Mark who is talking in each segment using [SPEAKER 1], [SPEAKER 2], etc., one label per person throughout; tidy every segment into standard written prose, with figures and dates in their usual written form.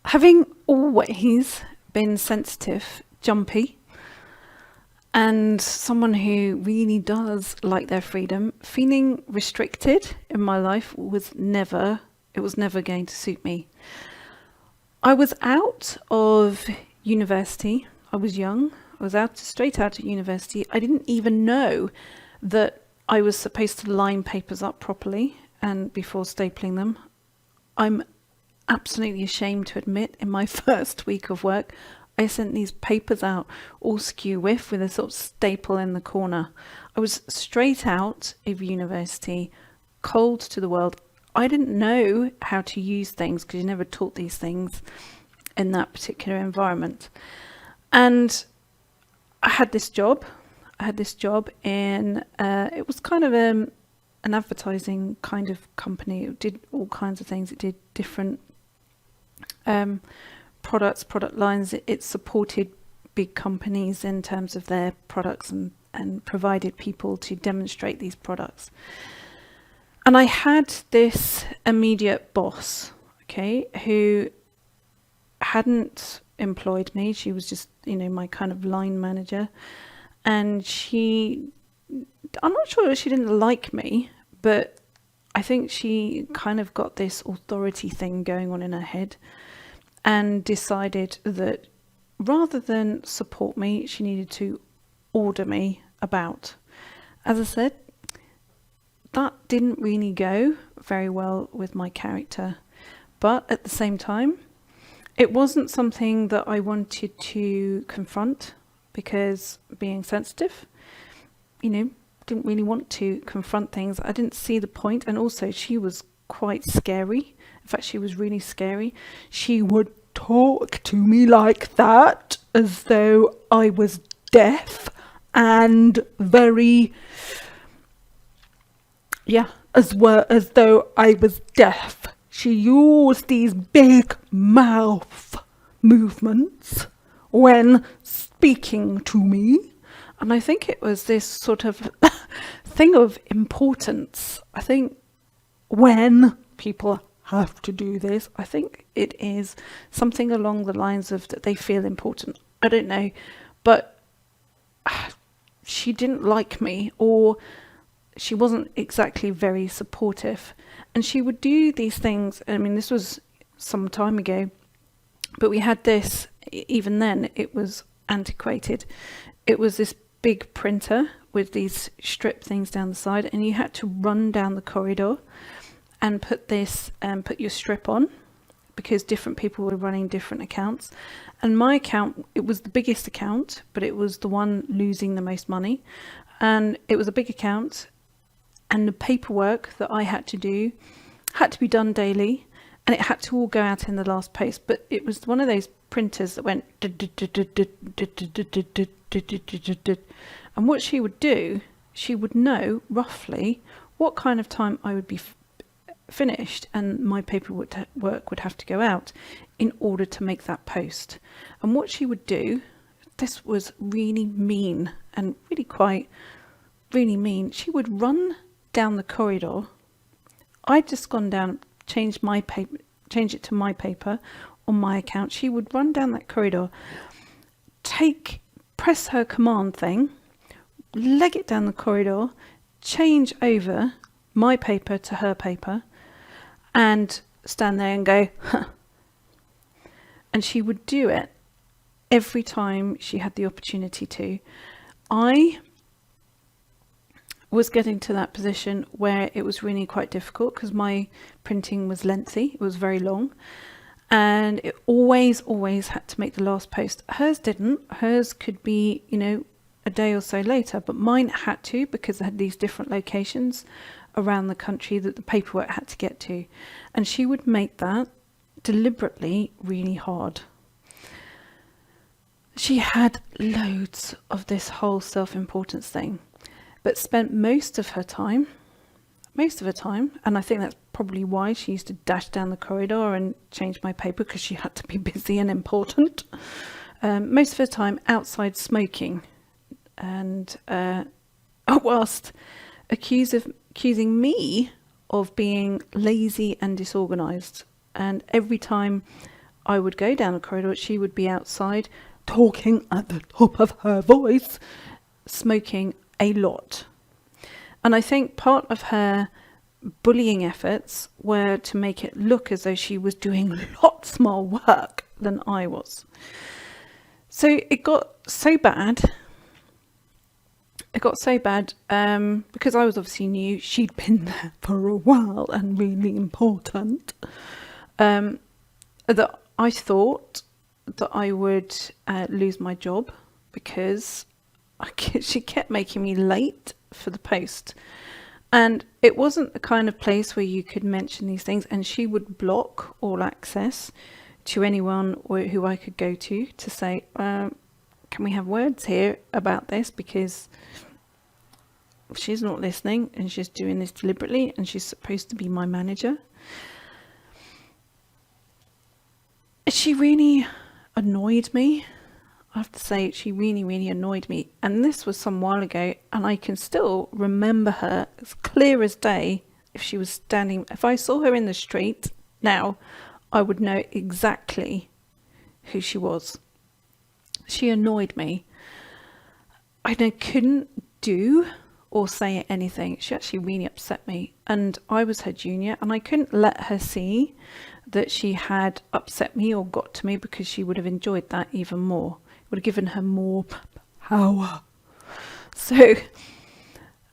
[SPEAKER 1] Having always been sensitive, jumpy, and someone who really does like their freedom, feeling restricted in my life it was never going to suit me. I was out of university. I was young. I was straight out of university. I didn't even know that I was supposed to line papers up properly and before stapling them. I'm absolutely ashamed to admit, in my first week of work, I sent these papers out all skew with a sort of staple in the corner. I was straight out of university, cold to the world. I didn't know how to use things because you never taught these things in that particular environment. And I had this job. In, it was kind of an advertising kind of company. It did all kinds of things. It did different product lines. It supported big companies in terms of their products and provided people to demonstrate these products. And I had this immediate boss, okay, who hadn't employed me. She was just, my kind of line manager. And I'm not sure she didn't like me, but I think she kind of got this authority thing going on in her head and decided that rather than support me, she needed to order me about. As I said, that didn't really go very well with my character. But at the same time, it wasn't something that I wanted to confront because being sensitive, didn't really want to confront things. I didn't see the point. And also she was quite scary. In fact, she was really scary. She would talk to me like that as though I was deaf and very, as though I was deaf. She used these big mouth movements when speaking to me. And I think it was this sort of thing of importance. I think when people have to do this, I think it is something along the lines of that they feel important. I don't know. But she didn't like me, or she wasn't exactly very supportive. And she would do these things. I mean, this was some time ago, but we had this, even then, it was antiquated. It was this big printer with these strip things down the side, and you had to run down the corridor and put your strip on because different people were running different accounts. And my account, it was the biggest account, but it was the one losing the most money. And it was a big account, and the paperwork that I had to do had to be done daily, and it had to all go out in the last post. But it was one of those printers that went, and what she would do, she would know roughly what kind of time I would be finished, and my paperwork would have to go out in order to make that post. And what she would do, this was really mean and really mean. She would run down the corridor. I'd just gone down, change it to my paper on my account. She would run down that corridor, press her command thing, leg it down the corridor, change over my paper to her paper, and stand there and go, huh. And she would do it every time she had the opportunity to. I was getting to that position where it was really quite difficult because my printing was lengthy. It was very long, and it always had to make the last post. Hers didn't. Hers could be, a day or so later, but mine had to, because I had these different locations around the country that the paperwork had to get to. And she would make that deliberately really hard. She had loads of this whole self-importance thing, but spent most of her time, and I think that's probably why she used to dash down the corridor and change my paper, because she had to be busy and important. Most of her time outside smoking, and whilst accusing me of being lazy and disorganized. And every time I would go down the corridor, she would be outside talking at the top of her voice, smoking a lot. And I think part of her bullying efforts were to make it look as though she was doing lots more work than I was. So it got so bad. Because I was obviously new. She'd been there for a while and really important. That I thought that I would lose my job because she kept making me late for the post. And it wasn't the kind of place where you could mention these things, and she would block all access to anyone who I could go to say, can we have words here about this, because she's not listening and she's doing this deliberately and she's supposed to be my manager. She really annoyed me. I have to say, she really, really annoyed me. And this was some while ago, and I can still remember her as clear as day. If I saw her in the street now, I would know exactly who she was. She annoyed me. I couldn't do or say anything. She actually really upset me. And I was her junior, and I couldn't let her see that she had upset me or got to me, because she would have enjoyed that even more. It would have given her more power. So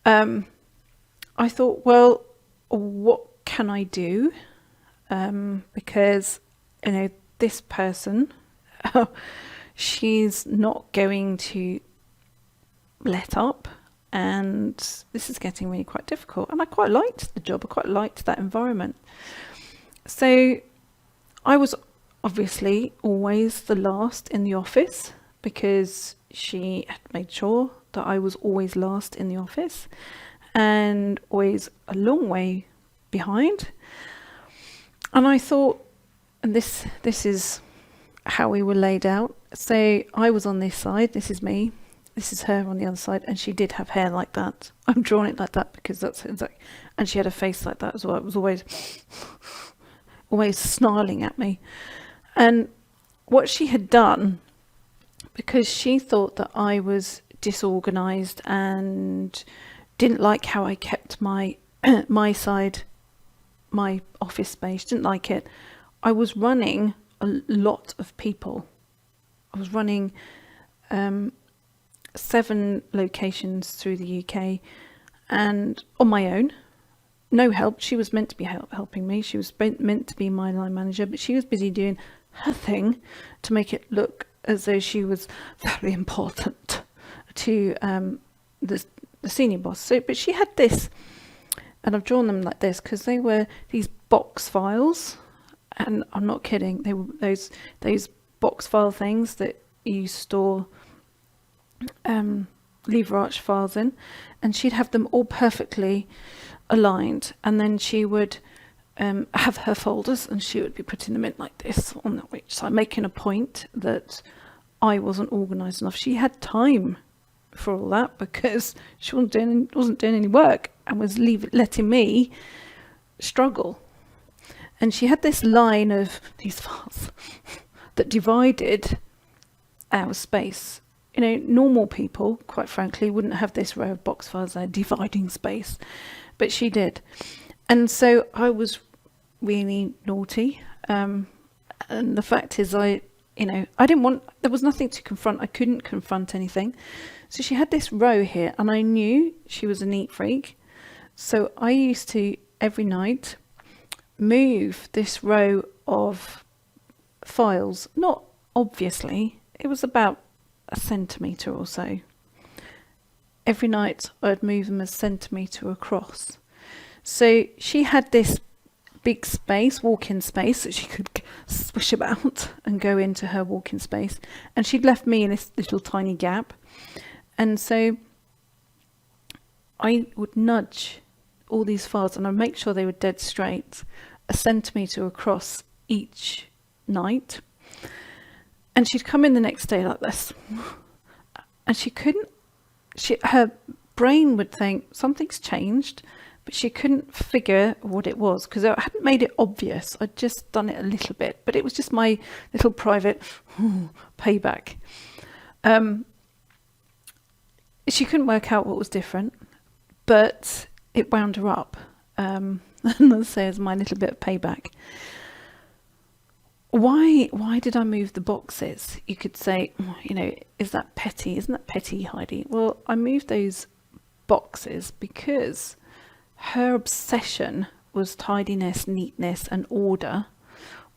[SPEAKER 1] I thought, well, what can I do? Because, this person, she's not going to let up. And this is getting really quite difficult. And I quite liked the job. I quite liked that environment. So I was obviously always the last in the office, because she had made sure that I was always last in the office and always a long way behind. And I thought, and this is how we were laid out. So I was on this side, this is me, this is her on the other side, and she did have hair like that. I've drawn it like that because that's exactly, and she had a face like that as well. It was always snarling at me. And what she had done, because she thought that I was disorganized and didn't like how I kept my side, my office space, didn't like it. I was running a lot of people. I was running 7 locations through the UK, and on my own, no help. She was meant to be helping me. She was meant to be my line manager, but she was busy doing her thing to make it look as though she was very important to the senior boss. So, but she had this, and I've drawn them like this because they were these box files, and I'm not kidding. They were those box file things that you store lever arch files in, and she'd have them all perfectly aligned, and then she would have her folders, and she would be putting them in like this on the which side, making a point that I wasn't organised enough. She had time for all that because she wasn't doing any work and was letting me struggle. And she had this line of these files that divided our space. Normal people, quite frankly, wouldn't have this row of box files there dividing space, but she did. And so I was really naughty. And the fact is I didn't want, there was nothing to confront. I couldn't confront anything. So she had this row here, and I knew she was a neat freak. So I used to, every night, move this row of files. Not obviously, it was about a centimetre or so. Every night I'd move them a centimetre across. So she had this big space, walk-in space, that she could swish about and go into her walk-in space. And she'd left me in this little tiny gap. And so I would nudge all these files, and I'd make sure they were dead straight, a centimetre across each night. And she'd come in the next day like this. And her brain would think, something's changed. but she couldn't figure what it was because I hadn't made it obvious. I'd just done it a little bit, but it was just my little private payback. She couldn't work out what was different, but it wound her up. And I'll say as my little bit of payback. Why did I move the boxes? You could say, is that petty? Isn't that petty, Heidi? Well, I moved those boxes because her obsession was tidiness, neatness and order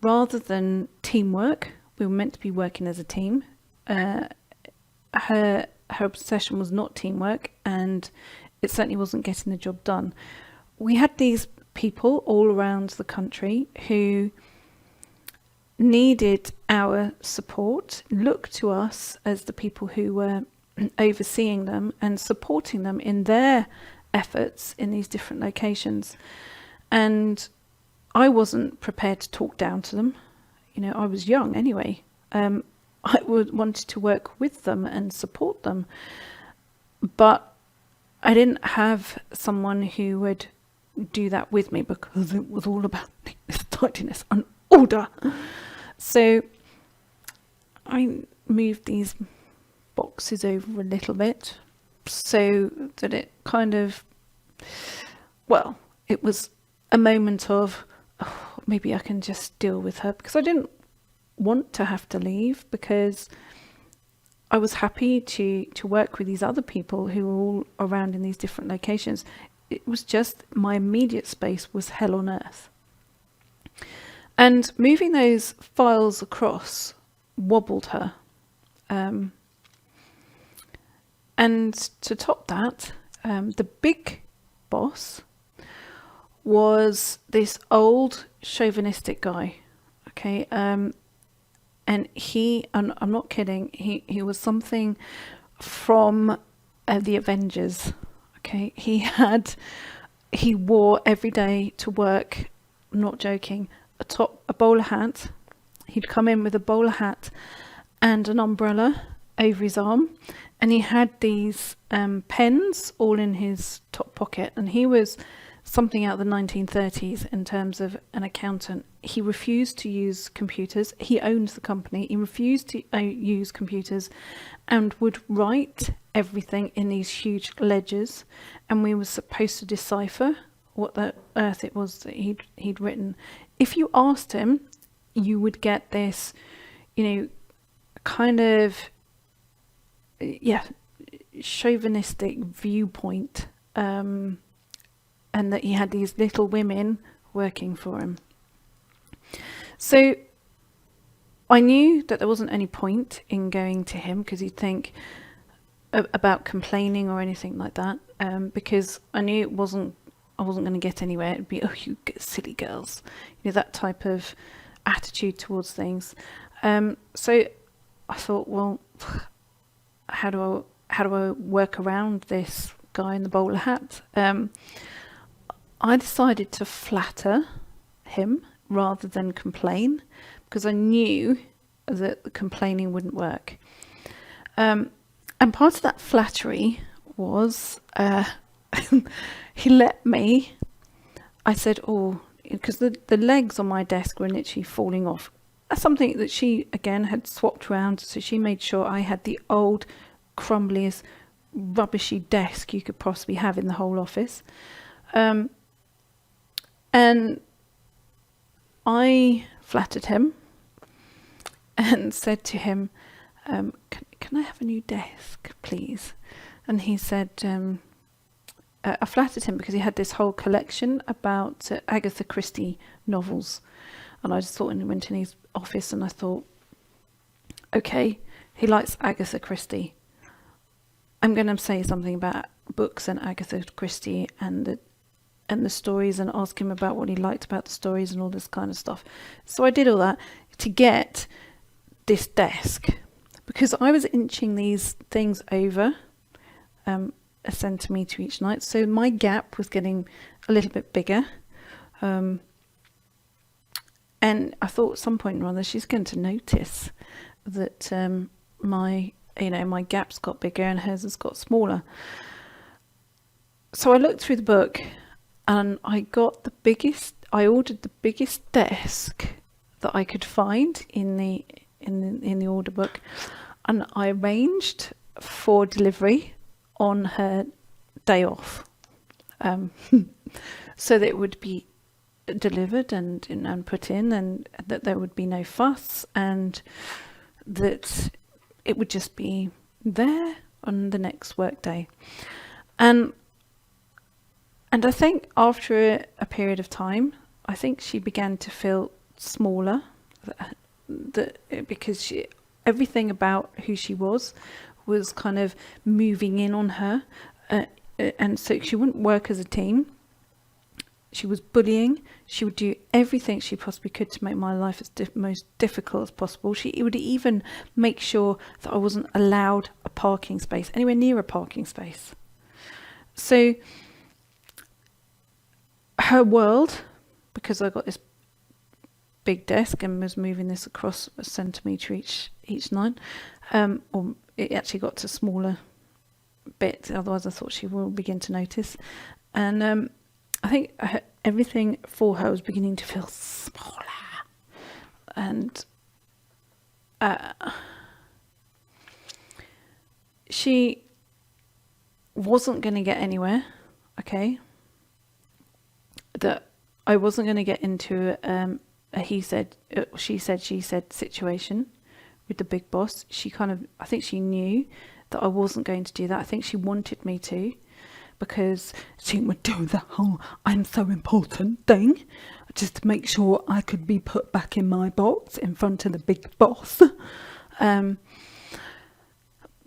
[SPEAKER 1] rather than teamwork. We were meant to be working as a team. Her obsession was not teamwork, and it certainly wasn't getting the job done. We had these people all around the country who needed our support, looked to us as the people who were overseeing them and supporting them in their efforts in these different locations. And I wasn't prepared to talk down to them. I was young anyway. I wanted to work with them and support them. But I didn't have someone who would do that with me because it was all about tidiness and order. So I moved these boxes over a little bit so that it kind of, it was a moment of, maybe I can just deal with her, because I didn't want to have to leave, because I was happy to work with these other people who were all around in these different locations. It was just my immediate space was hell on earth. And moving those files across wobbled her. And to top that, the big boss was this old chauvinistic guy. Okay. And I'm not kidding, he was something from the Avengers. Okay. He wore every day to work, I'm not joking, a bowler hat. He'd come in with a bowler hat and an umbrella over his arm, and he had these pens all in his top pocket, and he was something out of the 1930s in terms of an accountant. He refused to use computers. He owned the company. He refused to use computers and would write everything in these huge ledgers, and we were supposed to decipher what the earth it was that he'd written. If you asked him, you would get this, kind of, chauvinistic viewpoint, and that he had these little women working for him. So I knew that there wasn't any point in going to him, because he'd think about complaining or anything like that, because I knew I wasn't going to get anywhere. It'd be, you silly girls, that type of attitude towards things. So I thought, well, how do I work around this guy in the bowler hat? I decided to flatter him rather than complain, because I knew that the complaining wouldn't work. And part of that flattery was he let me. I said, because the legs on my desk were literally falling off. That's something that she, again, had swapped around. So she made sure I had the old, crumbliest, rubbishy desk you could possibly have in the whole office. And I flattered him and said to him, can I have a new desk, please? And he said, I flattered him because he had this whole collection about Agatha Christie novels. And I just went in his office and I thought, okay, he likes Agatha Christie. I'm going to say something about books and Agatha Christie and the stories, and ask him about what he liked about the stories and all this kind of stuff. So I did all that to get this desk, because I was inching these things over a centimetre each night. So my gap was getting a little bit bigger. And I thought at some point or other she's going to notice that my gap's got bigger and hers has got smaller. So I looked through the book and I ordered the biggest desk that I could find in the order book, and I arranged for delivery on her day off, so that it would be delivered and put in, and that there would be no fuss, and that it would just be there on the next work day. And I think after a period of time, I think she began to feel smaller, because everything about who she was kind of moving in on her, and so she wouldn't work as a team. She was bullying. She would do everything she possibly could to make my life as most difficult as possible. She would even make sure that I wasn't allowed a parking space, anywhere near a parking space. So her world, because I got this big desk and was moving this across a centimetre each line, or it actually got to smaller bits, otherwise I thought she will begin to notice. And I think everything for her was beginning to feel smaller, and she wasn't going to get anywhere. Okay, that I wasn't going to get into a he said, she said, she said situation with the big boss. I think she knew that I wasn't going to do that. I think she wanted me to, because she would do the whole I'm so important thing, just to make sure I could be put back in my box in front of the big boss. But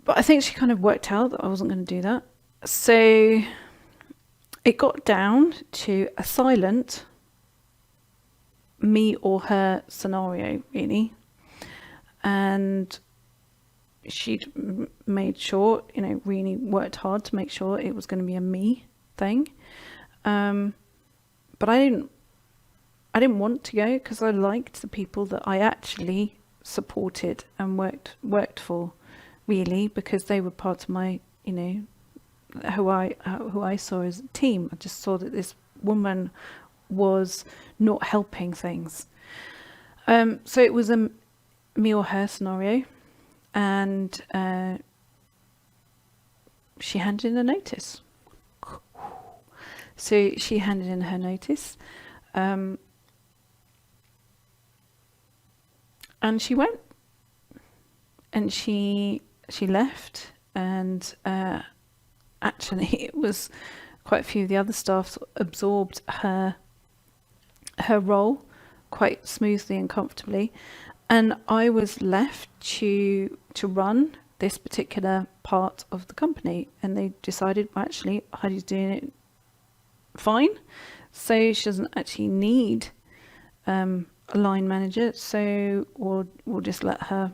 [SPEAKER 1] I think she kind of worked out that I wasn't going to do that. So it got down to a silent me or her scenario, really. And she'd made sure, really worked hard to make sure it was going to be a me thing. But I didn't want to go, because I liked the people that I actually supported and worked for, really, because they were part of my, who I saw as a team. I just saw that this woman was not helping things. So it was a me or her scenario. And she handed in a notice. So she handed in her notice, and she went, and she left, and actually it was quite a few of the other staff absorbed her role quite smoothly and comfortably. And I was left to run this particular part of the company, and they decided, well, actually, Heidi's doing it fine, so she doesn't actually need a line manager, so we'll just let her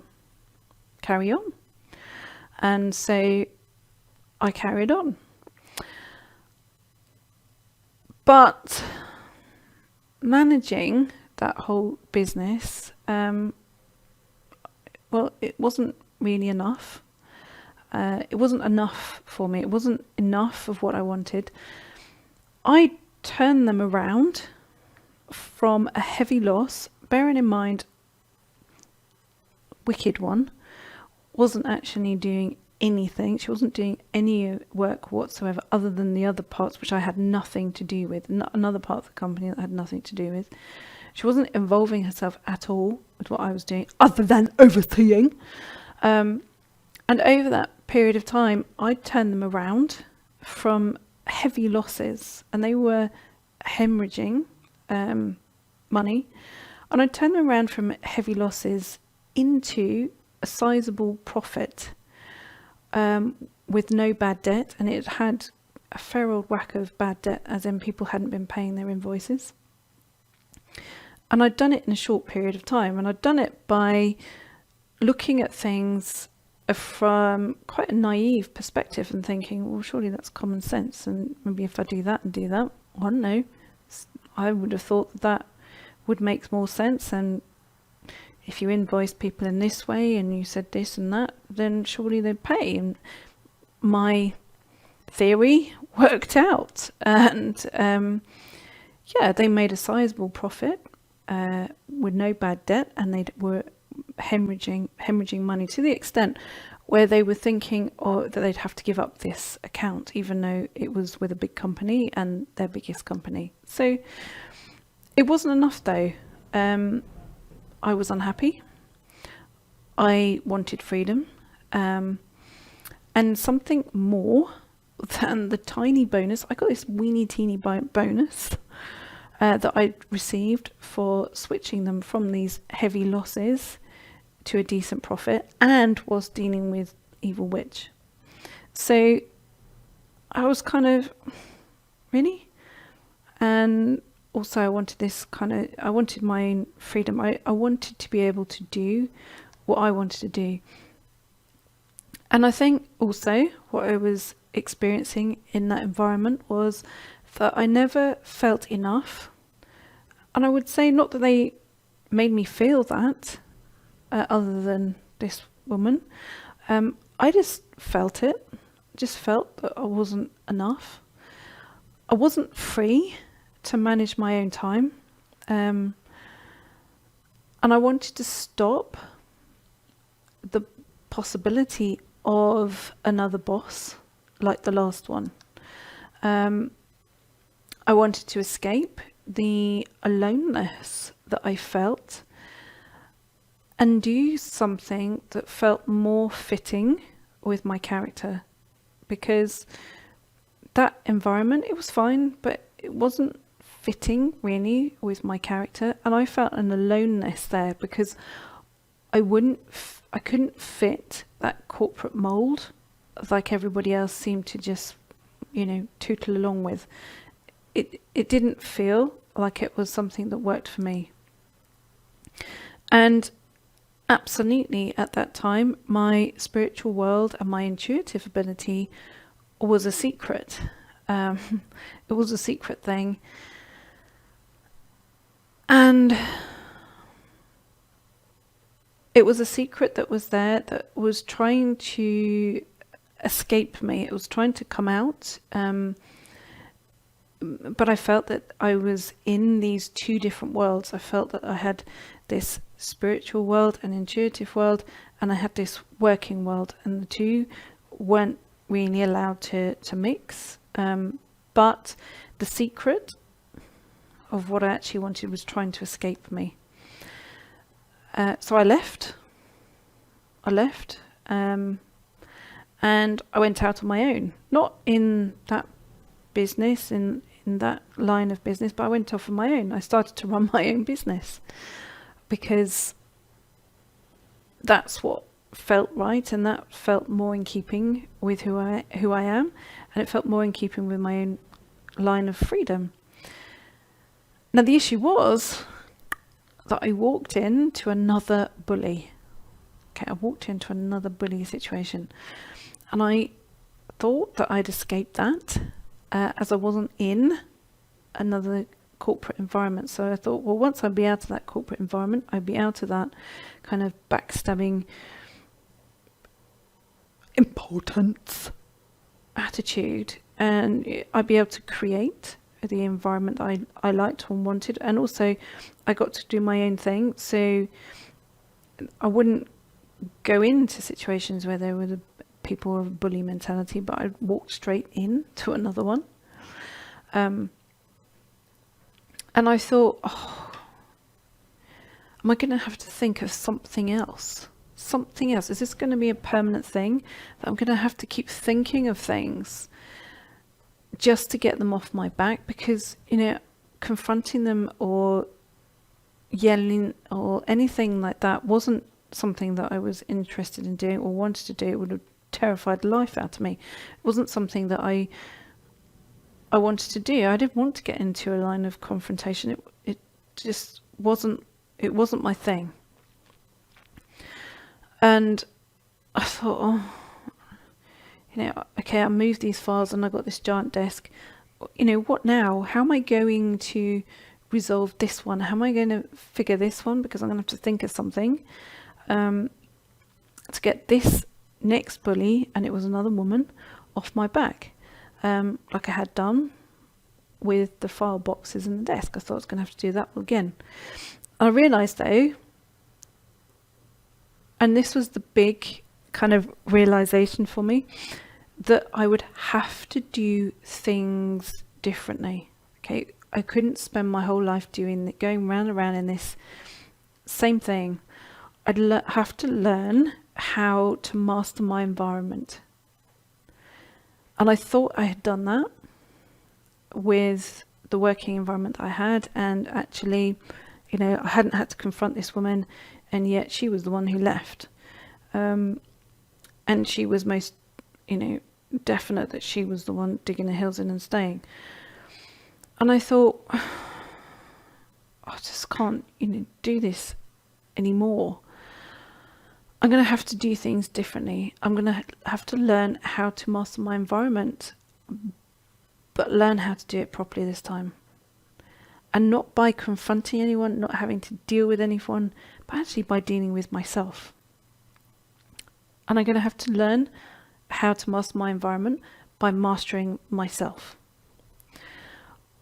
[SPEAKER 1] carry on. And so I carried on. But managing that whole business, well, it wasn't really enough. It wasn't enough for me. It wasn't enough of what I wanted. I turned them around from a heavy loss, bearing in mind, wicked one, wasn't actually doing anything. She wasn't doing any work whatsoever other than the other parts, which I had nothing to do with. Another part of the company that I had nothing to do with. She wasn't involving herself at all with what I was doing, other than overseeing. And over that period of time, I turned them around from heavy losses, and they were hemorrhaging money. And I turned them around from heavy losses into a sizable profit, with no bad debt. And it had a fair old whack of bad debt, as in people hadn't been paying their invoices. And I'd done it in a short period of time, and I'd done it by looking at things from quite a naive perspective and thinking, well, surely that's common sense, and maybe if I do that and do that, I don't know, I would have thought that would make more sense, and if you invoiced people in this way and you said this and that, then surely they'd pay. And my theory worked out. And they made a sizable profit with no bad debt, and they were hemorrhaging money to the extent where they were thinking that they'd have to give up this account, even though it was with a big company and their biggest company. So it wasn't enough, though. I was unhappy. I wanted freedom, and something more than the tiny bonus. I got this weeny teeny bonus that I received for switching them from these heavy losses to a decent profit, and was dealing with evil witch. So I was kind of, really? And also I wanted my own freedom. I wanted to be able to do what I wanted to do. And I think also what I was experiencing in that environment was that I never felt enough. And I would say not that they made me feel that, other than this woman. I just felt it. Just felt that I wasn't enough. I wasn't free to manage my own time. And I wanted to stop the possibility of another boss like the last one. I wanted to escape the aloneness that I felt and do something that felt more fitting with my character, because that environment, it was fine, but it wasn't fitting really with my character, and I felt an aloneness there because I couldn't fit that corporate mold like everybody else seemed to just, tootle along with. It didn't feel like it was something that worked for me. And absolutely, at that time, my spiritual world and my intuitive ability was a secret. It was a secret thing. And it was a secret that was there, that was trying to escape me. It was trying to come out. But I felt that I was in these two different worlds. I felt that I had this spiritual world, an intuitive world, and I had this working world, and the two weren't really allowed to mix. But the secret of what I actually wanted was trying to escape me. So I left, and I went out on my own, not in that business, in that line of business, but I went off on my own. I started to run my own business because that's what felt right, and that felt more in keeping with who I am, and it felt more in keeping with my own line of freedom. Now the issue was that I walked into another bully. I walked into another bully situation, and I thought that I'd escaped that, as I wasn't in another corporate environment. So I thought, well, once I'd be out of that corporate environment, I'd be out of that kind of backstabbing importance attitude, and I'd be able to create the environment that I liked and wanted. And also I got to do my own thing, so I wouldn't go into situations where there were the people of bully mentality, but I'd walk straight in to another one. And I thought, am I going to have to think of something else? Something else? Is this going to be a permanent thing that I'm going to have to keep thinking of things just to get them off my back? Because, confronting them or yelling or anything like that wasn't something that I was interested in doing or wanted to do. It would have terrified the life out of me. It wasn't something that I wanted to do. I didn't want to get into a line of confrontation. It just wasn't my thing. And I thought, okay, I moved these files and I got this giant desk. What now? How am I going to resolve this one? How am I going to figure this one? Because I'm going to have to think of something to get this next bully, and it was another woman, off my back. like I had done with the file boxes in the desk. I thought I was going to have to do that again. I realised though, and this was the big kind of realisation for me, that I would have to do things differently. Okay, I couldn't spend my whole life going round and round in this same thing. I'd have to learn how to master my environment. And I thought I had done that with the working environment I had, and actually, I hadn't had to confront this woman, and yet she was the one who left. And she was most, definite that she was the one digging the heels in and staying. And I thought, I just can't, do this anymore. I'm going to have to do things differently. I'm going to have to learn how to master my environment, but learn how to do it properly this time. And not by confronting anyone, not having to deal with anyone, but actually by dealing with myself. And I'm going to have to learn how to master my environment by mastering myself.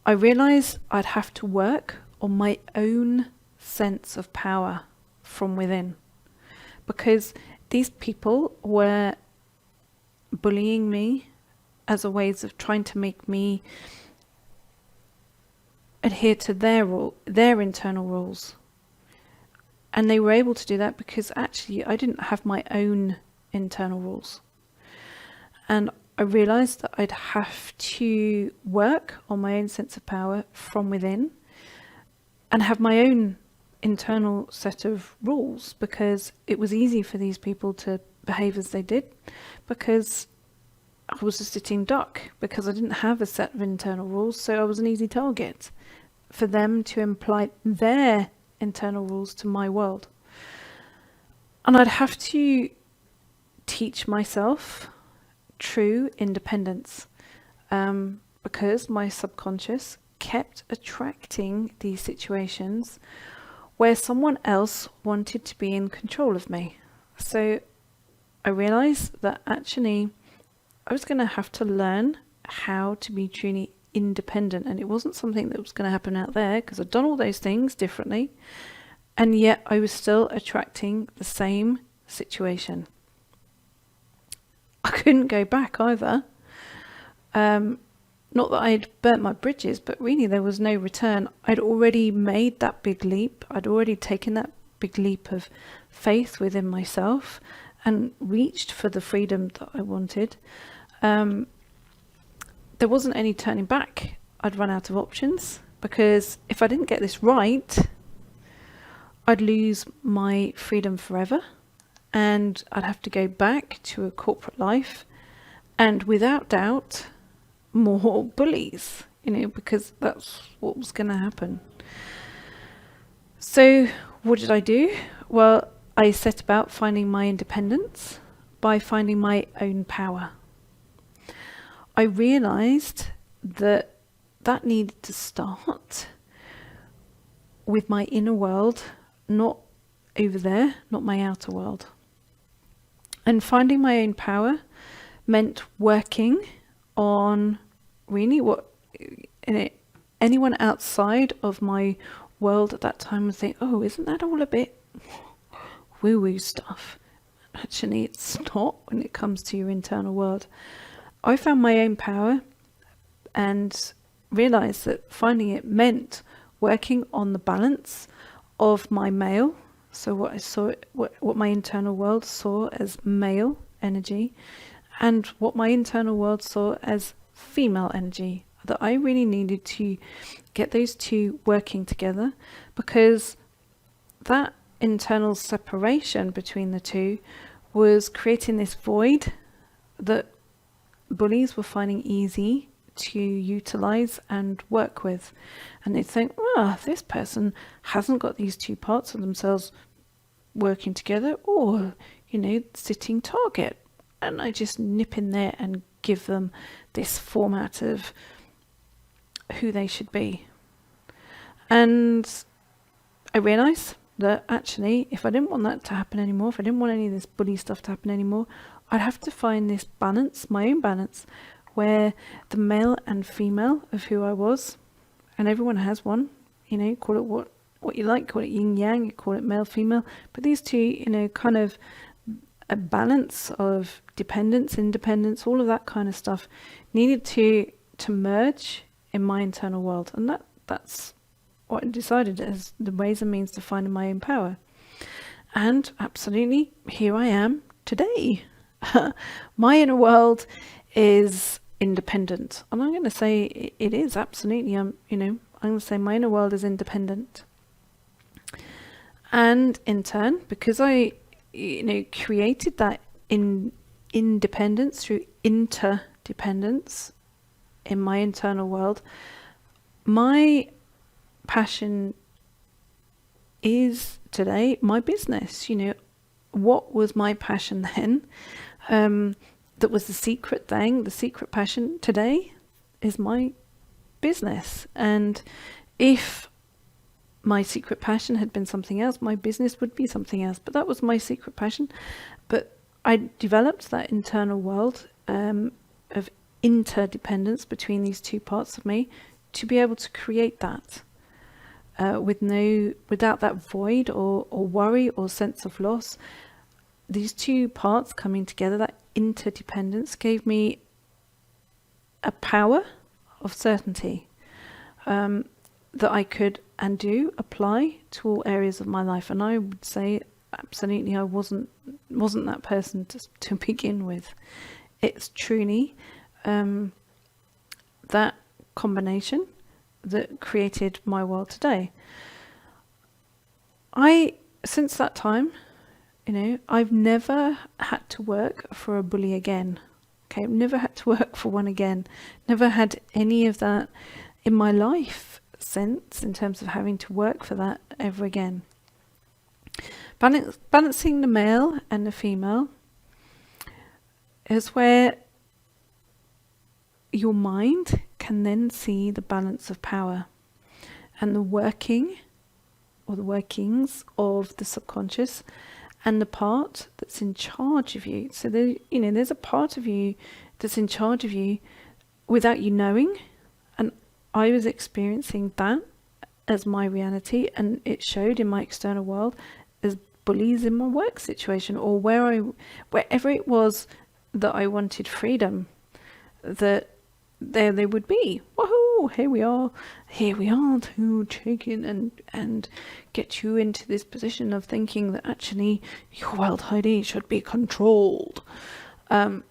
[SPEAKER 1] I realised I'd have to work on my own sense of power from within, because these people were bullying me as a ways of trying to make me adhere to their internal rules. And they were able to do that because actually I didn't have my own internal rules. And I realised that I'd have to work on my own sense of power from within and have my own internal set of rules, because it was easy for these people to behave as they did, because I was a sitting duck, because I didn't have a set of internal rules, so I was an easy target for them to imply their internal rules to my world. And I'd have to teach myself true independence, because my subconscious kept attracting these situations where someone else wanted to be in control of me. So I realized that actually I was going to have to learn how to be truly independent, and it wasn't something that was going to happen out there, because I'd done all those things differently, and yet I was still attracting the same situation. I couldn't go back either. Not that I'd burnt my bridges, but really there was no return. I'd already made that big leap. I'd already taken that big leap of faith within myself and reached for the freedom that I wanted. There wasn't any turning back. I'd run out of options, because if I didn't get this right, I'd lose my freedom forever, and I'd have to go back to a corporate life, and without doubt, more bullies, because that's what was going to happen. So what did I do? Well, I set about finding my independence by finding my own power. I realized that needed to start with my inner world, not over there, not my outer world. And finding my own power meant working on really what anyone outside of my world at that time would think, oh, isn't that all a bit woo-woo stuff? Actually, it's not when it comes to your internal world. I found my own power and realised that finding it meant working on the balance of my male, so what I saw, what my internal world saw as male energy, and what my internal world saw as female energy, that I really needed to get those two working together, because that internal separation between the two was creating this void that bullies were finding easy to utilize and work with. And they think, this person hasn't got these two parts of themselves working together, or sitting target, and I just nip in there and give them this format of who they should be. And I realised that actually, if I didn't want that to happen anymore, if I didn't want any of this bully stuff to happen anymore, I'd have to find this balance, my own balance, where the male and female of who I was, and everyone has one, call it what you like, call it yin yang, you call it male female, but these two, kind of a balance of dependence, independence, all of that kind of stuff needed to merge in my internal world, and that's what I decided as the ways and means to finding my own power. And absolutely, here I am today. My inner world is independent, and I'm going to say it is absolutely. I'm going to say my inner world is independent, and in turn, because I, created that independence through interdependence in my internal world, my passion is today my business. What was my passion then? That was the secret thing, the secret passion today is my business. And if my secret passion had been something else, my business would be something else. But that was my secret passion. But I developed that internal world of interdependence between these two parts of me to be able to create that without that void or worry or sense of loss. These two parts coming together, that interdependence, gave me a power of certainty that I could and do apply to all areas of my life. And I would say absolutely I wasn't that person to begin with. It's truly that combination that created my world today. Since that time, I've never had to work for a bully again. Okay, I've never had to work for one again. Never had any of that in my life since, in terms of having to work for that ever again. Balancing the male and the female is where your mind can then see the balance of power and the working or the workings of the subconscious and the part that's in charge of you. So there's a part of you that's in charge of you without you knowing, and I was experiencing that as my reality, and it showed in my external world as bullies in my work situation, or wherever it was that I wanted freedom, that there they would be. Woohoo! Here we are to take in and get you into this position of thinking that actually your world, Heidi, should be controlled. And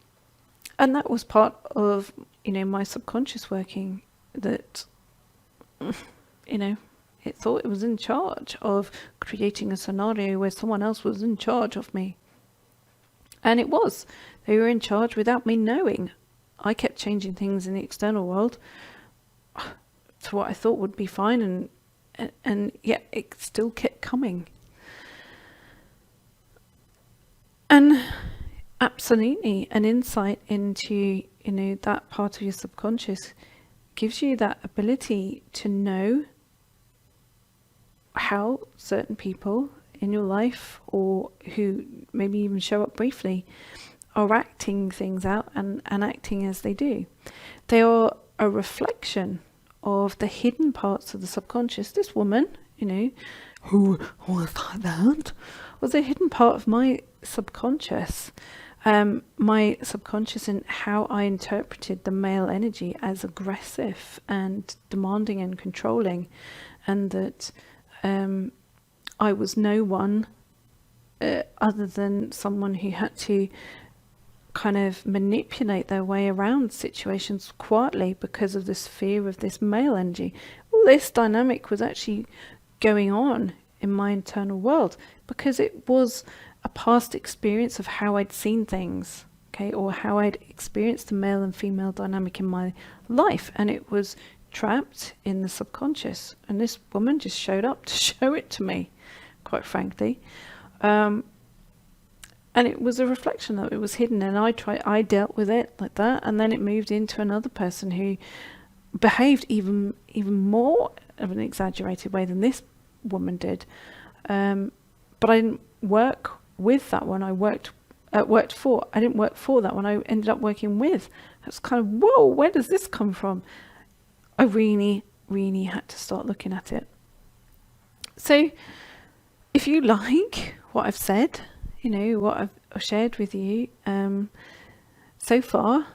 [SPEAKER 1] that was part of, my subconscious working, that, it thought it was in charge of creating a scenario where someone else was in charge of me. And it was. They were in charge without me knowing. I kept changing things in the external world to what I thought would be fine, and yet it still kept coming. And absolutely, an insight into, that part of your subconscious gives you that ability to know how certain people in your life, or who maybe even show up briefly, are acting things out and acting as they do. They are a reflection of the hidden parts of the subconscious. This woman, who was like that, was a hidden part of my subconscious. My subconscious, and how I interpreted the male energy as aggressive and demanding and controlling, and that I was no one other than someone who had to kind of manipulate their way around situations quietly because of this fear of this male energy. All this dynamic was actually going on in my internal world because it was a past experience of how I'd seen things, okay, or how I'd experienced the male and female dynamic in my life, and it was trapped in the subconscious. And this woman just showed up to show it to me, quite frankly. And it was a reflection of it was hidden, and I dealt with it like that, and then it moved into another person who behaved even more of an exaggerated way than this woman did. But I didn't work with that one. I didn't work for that one. I ended up working with That's kind of, whoa, where does this come from? I really, really had to start looking at it. So if you like what I've said, what I've shared with you so far,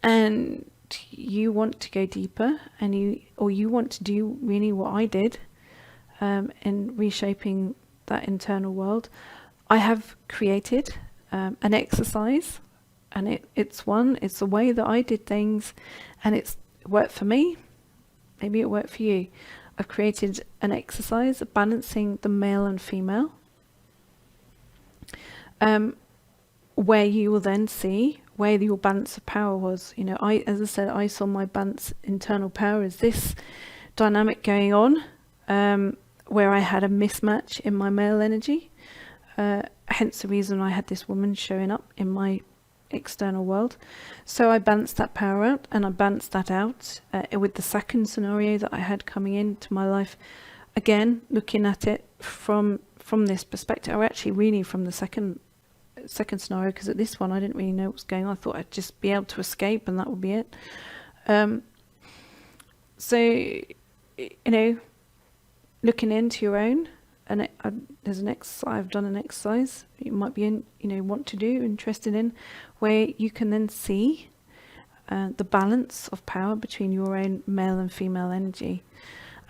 [SPEAKER 1] and you want to go deeper, and you want to do really what I did in reshaping that internal world, I have created an exercise, and it's a way that I did things, and it worked for me. Maybe it worked for you. I've created an exercise of balancing the male and female, where you will then see where your balance of power was. As I said, I saw my balance internal power as this dynamic going on, where I had a mismatch in my male energy. Hence the reason I had this woman showing up in my external world. So I balanced that power out, and I balanced that out with the second scenario that I had coming into my life. Again, looking at it from this perspective, or actually really from the second scenario, because at this one I didn't really know what was going on. I thought I'd just be able to escape and that would be it. So looking into your own, and there's an exercise. I've done an exercise you might be want to do, interested in, where you can then see the balance of power between your own male and female energy.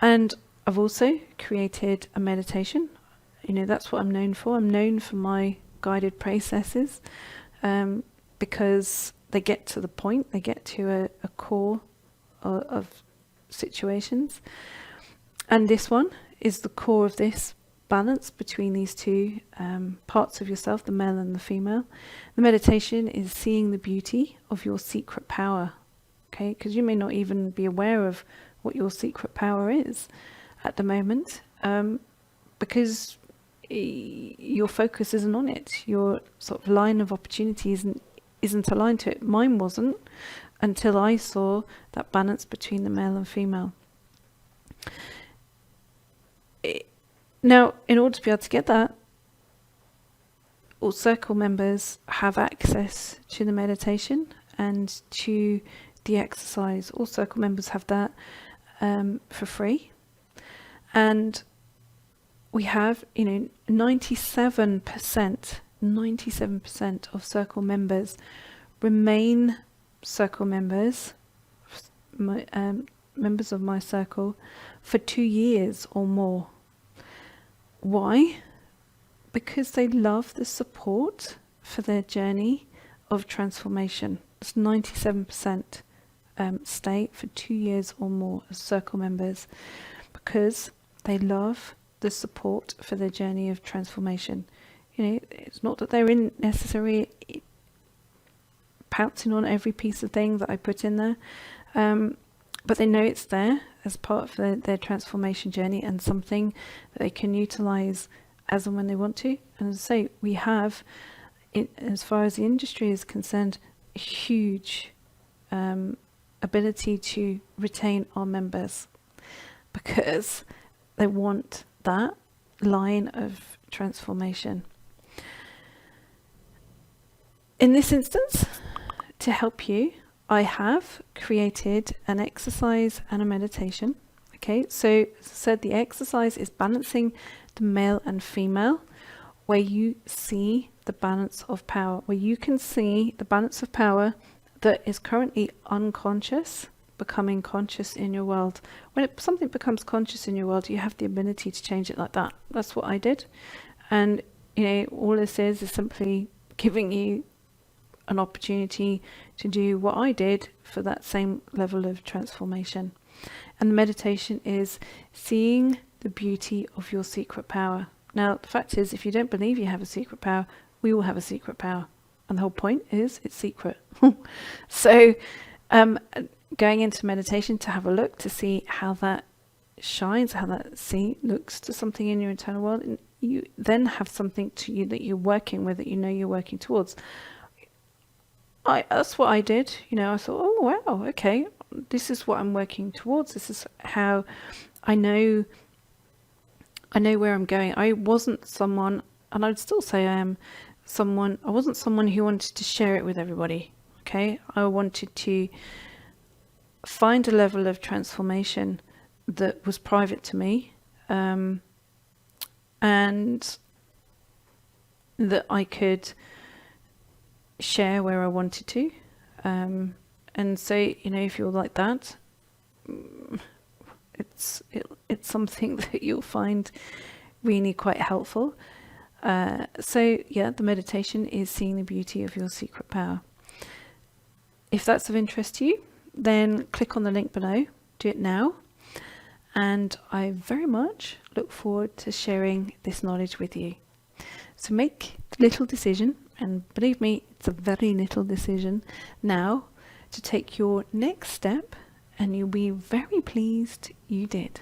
[SPEAKER 1] And I've also created a meditation. That's what I'm known for. I'm known for my guided processes, because they get to the point, they get to a core of situations. And this one is the core of this balance between these two parts of yourself, the male and the female. The meditation is seeing the beauty of your secret power, okay? Because you may not even be aware of what your secret power is at the moment, because your focus isn't on it. Your sort of line of opportunity isn't aligned to it. Mine wasn't, until I saw that balance between the male and female. Now, in order to be able to get that, all circle members have access to the meditation and to the exercise. All circle members have that for free. And we have, 97% of circle members remain circle members, members of my circle, for 2 years or more. Why? Because they love the support for their journey of transformation. It's 97% stay for 2 years or more as circle members, because they love the support for their journey of transformation. It's not that they're necessarily pouncing on every piece of thing that I put in there, but they know it's there as part of their transformation journey, and something that they can utilize as and when they want to. And as I say, we have, as far as the industry is concerned, a huge ability to retain our members, because they want that line of transformation. In this instance, to help you, I have created an exercise and a meditation. Okay, so as I said, the exercise is balancing the male and female, where you see the balance of power, where you can see the balance of power that is currently unconscious becoming conscious in your world. When something becomes conscious in your world, you have the ability to change it like that. That's what I did. And all this is simply giving you an opportunity to do what I did for that same level of transformation. And the meditation is seeing the beauty of your secret power. Now, the fact is, if you don't believe you have a secret power, we all have a secret power. And the whole point is it's secret. So going into meditation to have a look to see how that shines, how that looks to something in your internal world, and you then have something to you that you're working with, that you're working towards. That's what I did. I thought, oh wow, okay, this is what I'm working towards. This is how I know where I'm going. I wasn't someone, and I'd still say I am someone. I wasn't someone who wanted to share it with everybody.
[SPEAKER 2] Okay, I wanted to find a level of transformation that was private to me, and that I could share where I wanted to. And so, if you're like that, it's something that you'll find really quite helpful. So yeah, the meditation is seeing the beauty of your secret power. If that's of interest to you, then click on the link below, do it now, and I very much look forward to sharing this knowledge with you. So make the little decision, and believe me, it's a very little decision now, to take your next step, and you'll be very pleased you did.